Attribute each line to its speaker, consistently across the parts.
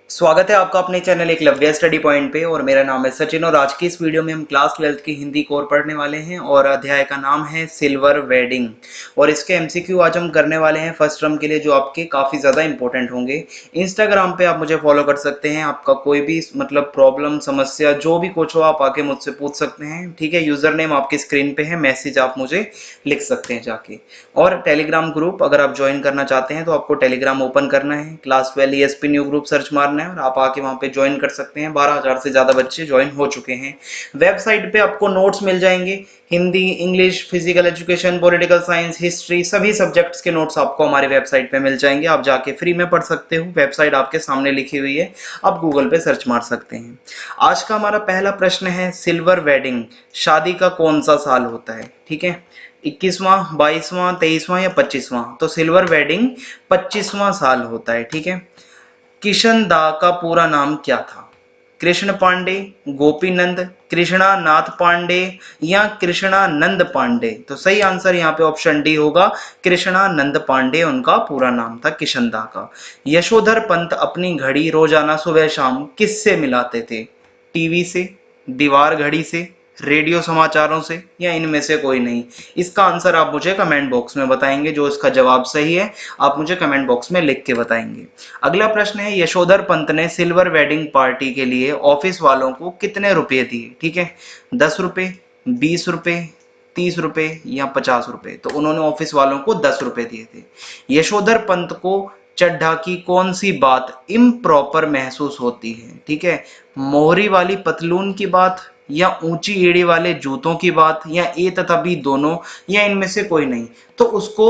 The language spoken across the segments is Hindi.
Speaker 1: स्वागत है आपका अपने चैनल एकलव्य स्टडी पॉइंट पे और मेरा नाम है सचिन और आज की इस वीडियो में हम क्लास 12th की हिंदी कोर पढ़ने वाले हैं और अध्याय का नाम है सिल्वर वेडिंग। और इसके एमसीक्यू आज हम करने वाले हैं फर्स्ट टर्म के लिए जो आपके काफ़ी ज़्यादा इंपॉर्टेंट होंगे। इंस्टाग्राम पे आप मुझे फॉलो कर सकते हैं, आपका कोई भी मतलब प्रॉब्लम समस्या जो भी कुछ हो आप आके मुझसे पूछ सकते हैं। ठीक है, यूज़र नेम आपकी स्क्रीन पे है, मैसेज आप मुझे लिख सकते हैं जाके। और टेलीग्राम ग्रुप अगर आप ज्वाइन करना चाहते हैं तो आपको टेलीग्राम ओपन करना है, class 12 ESP new group search मारना है और आप आके वहाँ पे ज्वाइन कर सकते हैं। 12,000 से ज़्यादा बच्चे ज्वाइन हो चुके हैं। वेबसाइट पे आपको नोट्स मिल जाएंगे, Hindi, English, physical education, political science, history, सभी सब्जेक्ट्स के नोट्स आपको हमारी वेबसाइट पे मिल जाएंगे। आप जाके फ्री में पढ़ सकते हो, वेबसाइट आपके सामने लिखी हुई है, आप गूगल पे सर्च मार सकते हैं। आज का हमारा पहला प्रश्न है सिल्वर वेडिंग शादी का कौन सा साल होता है। ठीक है, 21वां, 22वां, 23वां या 25वां। तो सिल्वर वेडिंग 25वां साल होता है। ठीक है, किशन दा का पूरा नाम क्या था? कृष्ण पांडे, गोपीनंद, कृष्णानाथ पांडे या कृष्णानंद पांडे। तो सही आंसर यहाँ पे ऑप्शन डी होगा, कृष्णानंद पांडे उनका पूरा नाम था किशन दा का। यशोधर पंत अपनी घड़ी रोजाना सुबह शाम किससे मिलाते थे? टीवी से, दीवार घड़ी से, रेडियो समाचारों से या इनमें से कोई नहीं। इसका आंसर आप मुझे कमेंट बॉक्स में बताएंगे, जो इसका जवाब सही है आप मुझे कमेंट बॉक्स में लिख के बताएंगे। अगला प्रश्न है, यशोधर पंत ने सिल्वर वेडिंग पार्टी के लिए ऑफिस वालों को कितने रुपए दिए? ठीक है, 10 रुपए, 20 रुपए, 30 रुपए या 50 रुपए। तो उन्होंने ऑफिस वालों को 10 रुपए दिए थे। यशोधर पंत को चड्ढा की कौन सी बात इम्प्रॉपर महसूस होती है? ठीक है, मोहरी वाली पतलून की बात या ऊंची एड़ी वाले जूतों की बात या ए तथा बी दोनों या इनमें से कोई नहीं। तो उसको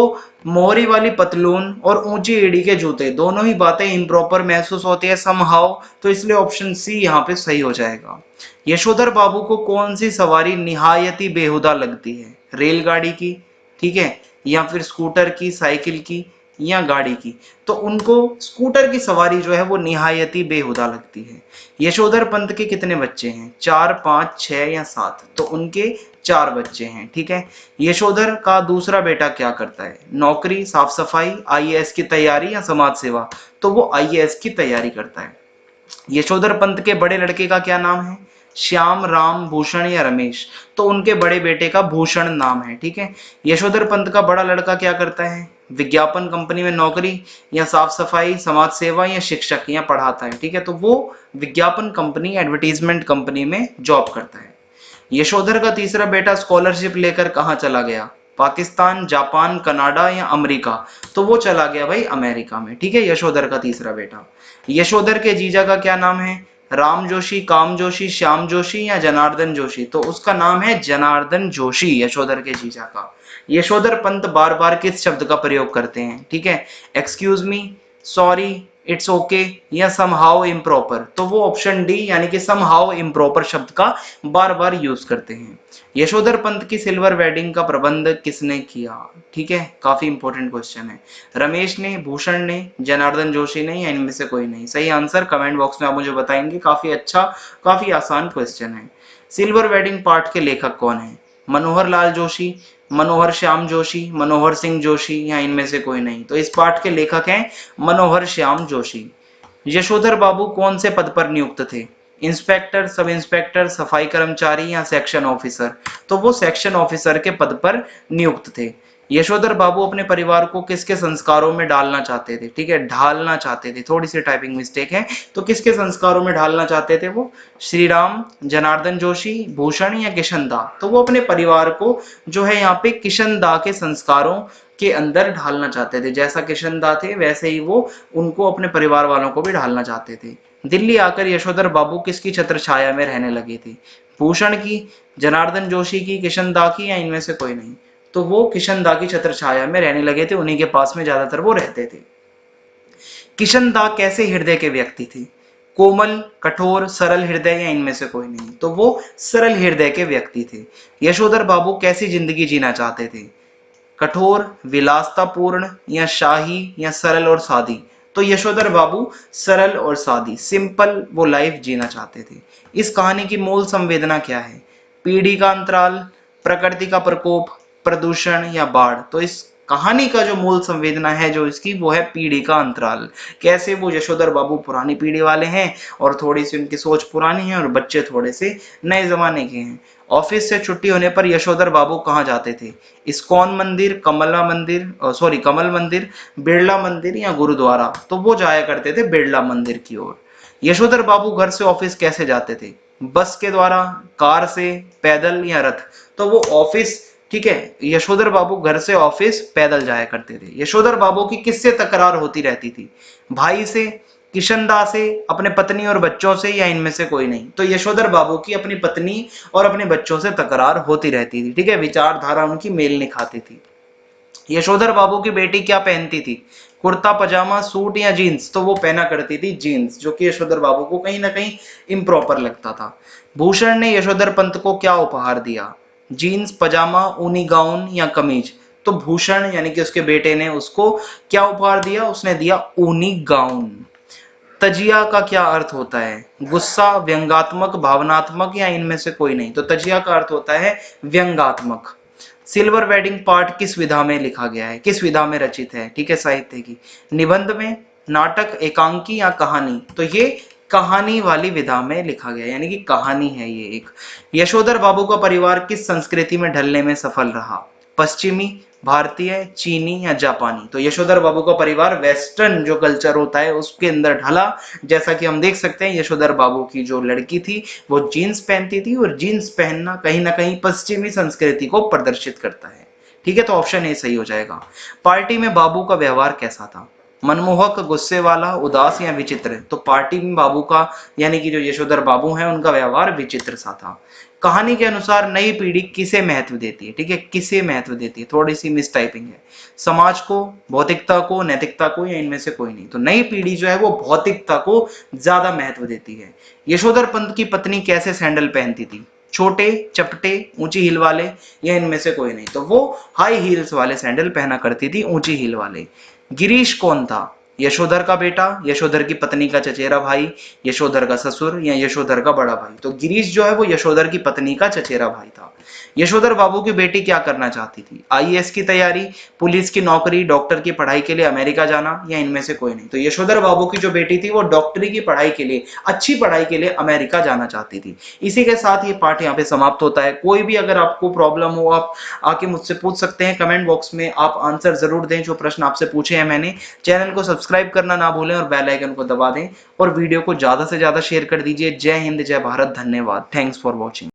Speaker 1: मोहरी वाली पतलून और ऊंची एड़ी के जूते दोनों ही बातें इम्प्रॉपर महसूस होती है समहाउ। तो इसलिए ऑप्शन सी यहाँ पे सही हो जाएगा। यशोधर बाबू को कौन सी सवारी निहायती बेहुदा लगती है? रेलगाड़ी की, ठीक है, या फिर स्कूटर की, साइकिल की या गाड़ी की। तो उनको स्कूटर की सवारी जो है वो निहायती बेहुदा लगती है। यशोधर पंत के कितने बच्चे हैं? 4, 5, 6 या 7। तो उनके 4 बच्चे हैं। ठीक है, यशोधर का दूसरा बेटा क्या करता है? नौकरी, साफ सफाई, आईएएस की तैयारी या समाज सेवा। तो वो आईएएस की तैयारी करता है। यशोधर पंत के बड़े लड़के का क्या नाम है? श्याम, राम, भूषण या रमेश। तो उनके बड़े बेटे का भूषण नाम है। ठीक है, यशोधर पंत का बड़ा लड़का क्या करता है? विज्ञापन कंपनी में नौकरी या साफ सफाई, समाज सेवा या शिक्षक या पढ़ाता है। ठीक है, तो वो विज्ञापन कंपनी, एडवर्टीजमेंट कंपनी में जॉब करता है। यशोधर का तीसरा बेटा स्कॉलरशिप लेकर कहाँ चला गया? पाकिस्तान, जापान, कनाडा या अमेरिका। तो वो चला गया भाई अमेरिका में। ठीक है, यशोधर का तीसरा बेटा। यशोधर के जीजा का क्या नाम है? राम जोशी, काम जोशी, श्याम जोशी या जनार्दन जोशी। तो उसका नाम है जनार्दन जोशी, यशोधर के जीजा का। यशोधर पंत बार बार किस शब्द का प्रयोग करते हैं? ठीक है, excuse me, sorry, it's okay या समहाउ इम्प्रॉपर। तो वो ऑप्शन डी यानी कि समहाउ इम्प्रॉपर शब्द का बार बार यूज करते हैं। यशोधर पंत की सिल्वर वेडिंग का प्रबंध किसने किया? ठीक है, काफी इंपॉर्टेंट क्वेश्चन है। रमेश ने, भूषण ने, जनार्दन जोशी ने या इनमें से कोई नहीं। सही आंसर कमेंट बॉक्स में आप मुझे बताएंगे। काफी अच्छा, काफी आसान क्वेश्चन है। सिल्वर वेडिंग पार्ट के लेखक कौन है? मनोहर लाल जोशी, मनोहर श्याम जोशी, मनोहर सिंह जोशी या इनमें से कोई नहीं। तो इस पाठ के लेखक हैं मनोहर श्याम जोशी। यशोधर बाबू कौन से पद पर नियुक्त थे? इंस्पेक्टर, सब इंस्पेक्टर, सफाई कर्मचारी या सेक्शन ऑफिसर। तो वो सेक्शन ऑफिसर के पद पर नियुक्त थे। यशोधर बाबू अपने परिवार को किसके संस्कारों में डालना चाहते थे? ठीक है, ढालना चाहते थे, थोड़ी सी टाइपिंग मिस्टेक है। तो किसके संस्कारों में ढालना चाहते थे वो? श्री राम, जनार्दन जोशी, भूषण या किशन दा। तो वो अपने परिवार को जो है यहाँ पे किशन दा के संस्कारों के अंदर ढालना चाहते थे। जैसा किशन दा थे वैसे ही वो उनको अपने परिवार वालों को भी ढालना चाहते थे। दिल्ली आकर यशोधर बाबू किसकी छत्र छाया में रहने लगे थे? भूषण की, जनार्दन जोशी की, किशन दा की या इनमें से कोई नहीं। तो वो किशन दा की छत्र छाया में रहने लगे थे, उन्हीं के पास में ज्यादातर वो रहते थे। किशन दा कैसे हृदय के व्यक्ति थे? कोमल, कठोर, सरल हृदय या इनमें से कोई नहीं। तो वो सरल हृदय के व्यक्ति थे। यशोधर बाबू कैसी जिंदगी जीना चाहते थे? कठोर, विलासतापूर्ण या शाही या सरल और सादी। तो यशोधर बाबू सरल और सादी, सिंपल वो लाइफ जीना चाहते थे। इस कहानी की मूल संवेदना क्या है? पीढ़ी का अंतराल, प्रकृति का प्रकोप, प्रदूषण या बाढ़। तो इस कहानी का जो मूल संवेदना है जो इसकी, वो है पीढ़ी का अंतराल। कैसे? वो यशोधर बाबू पुरानी पीढ़ी वाले हैं और थोड़ी सी उनकी सोच पुरानी है और बच्चे थोड़े से नए जमाने के हैं। ऑफिस से छुट्टी होने पर यशोधर बाबू कहाँ जाते थे? इस्कॉन मंदिर, कमला मंदिर, सॉरी कमल मंदिर, बिरला मंदिर या गुरुद्वारा? तो वो जाया करते थे बिरला मंदिर की ओर। यशोधर बाबू घर से ऑफिस कैसे जाते थे? बस के द्वारा, कार से, पैदल या रथ? तो वो ऑफिस, ठीक है, यशोधर बाबू घर से ऑफिस पैदल जाया करते थे। यशोधर बाबू की किससे तकरार होती रहती थी? भाई से, किशनदा से, अपने पत्नी और बच्चों से, या इनमें से कोई नहीं? तो यशोधर बाबू की अपनी पत्नी और अपने बच्चों से तकरार होती रहती थी, ठीक है, विचारधारा उनकी मेल नहीं खाती थी। यशोधर बाबू की बेटी क्या पहनती थी? कुर्ता पजामा, सूट या जीन्स? तो वो पहना करती थी जीन्स, जो कि यशोधर बाबू को कहीं ना कहीं इम्प्रॉपर लगता था। भूषण ने यशोधर पंत को क्या उपहार दिया? जीन्स, पजामा, ऊनी गाउन या कमीज? तो भूषण यानी कि उसके बेटे ने उसको क्या उपहार दिया? उसने दिया ऊनी गाउन। तजिया का क्या अर्थ होता है? गुस्सा, व्यंगात्मक, भावनात्मक या इनमें से कोई नहीं? तो तजिया का अर्थ होता है व्यंगात्मक। सिल्वर वेडिंग पार्ट किस विधा में लिखा गया है? किस विधा में रचित है? ठीक है, साहित्य की। निबंध में, नाटक, एकांकी या कहानी? तो ये कहानी वाली विधा में लिखा गया, यानी कि कहानी है ये एक। यशोधर बाबू का परिवार किस संस्कृति में ढलने में सफल रहा? पश्चिमी, भारतीय, चीनी या जापानी? तो यशोधर बाबू का परिवार वेस्टर्न जो कल्चर होता है उसके अंदर ढला। जैसा कि हम देख सकते हैं, यशोधर बाबू की जो लड़की थी वो जीन्स पहनती थी, और जीन्स पहनना कहीं ना कहीं पश्चिमी संस्कृति को प्रदर्शित करता है। ठीक है, तो ऑप्शन ए सही हो जाएगा। पार्टी में बाबू का व्यवहार कैसा था? मनमोहक, गुस्से वाला, उदास या विचित्र? तो पार्टी में बाबू का, यानी कि जो यशोधर बाबू हैं, उनका व्यवहार विचित्र सा था। कहानी के अनुसार नई पीढ़ी किसे महत्व देती है? ठीक है, किसे महत्व देती है? थोड़ी सी मिस टाइपिंग है। समाज को, भौतिकता को, नैतिकता को, या इनमें से कोई नहीं? तो नई पीढ़ी जो है वो भौतिकता को ज्यादा महत्व देती है। यशोधर पंत की पत्नी कैसे सैंडल पहनती थी? छोटे, चपटे, ऊंची हील वाले, या इनमें से कोई नहीं? तो वो हाई हील्स वाले सैंडल पहना करती थी, ऊंची हील वाले। गिरीश कौन था? यशोधर का बेटा, यशोधर की पत्नी का चचेरा भाई, यशोधर का ससुर या यशोधर का बड़ा भाई? तो गिरीश जो है वो यशोधर की पत्नी का चचेरा भाई था। यशोधर बाबू की बेटी क्या करना चाहती थी? आईएएस की तैयारी, पुलिस की नौकरी, डॉक्टर की पढ़ाई के लिए अमेरिका जाना, या इनमें से कोई नहीं? तो यशोधर बाबू की जो बेटी थी वो डॉक्टरी की पढ़ाई के लिए, अच्छी पढ़ाई के लिए अमेरिका जाना चाहती थी। इसी के साथ ये पार्ट यहाँ पे समाप्त होता है। कोई भी अगर आपको प्रॉब्लम हो, आप आके मुझसे पूछ सकते हैं कमेंट बॉक्स में। आप आंसर जरूर दें जो प्रश्न आपसे पूछे हैं मैंने। चैनल को सब्सक्राइब करना ना भूलें और बेल आइकन को दबा दें, और वीडियो को ज्यादा से ज्यादा शेयर कर दीजिए। जय हिंद, जय भारत, धन्यवाद। Thanks for watching.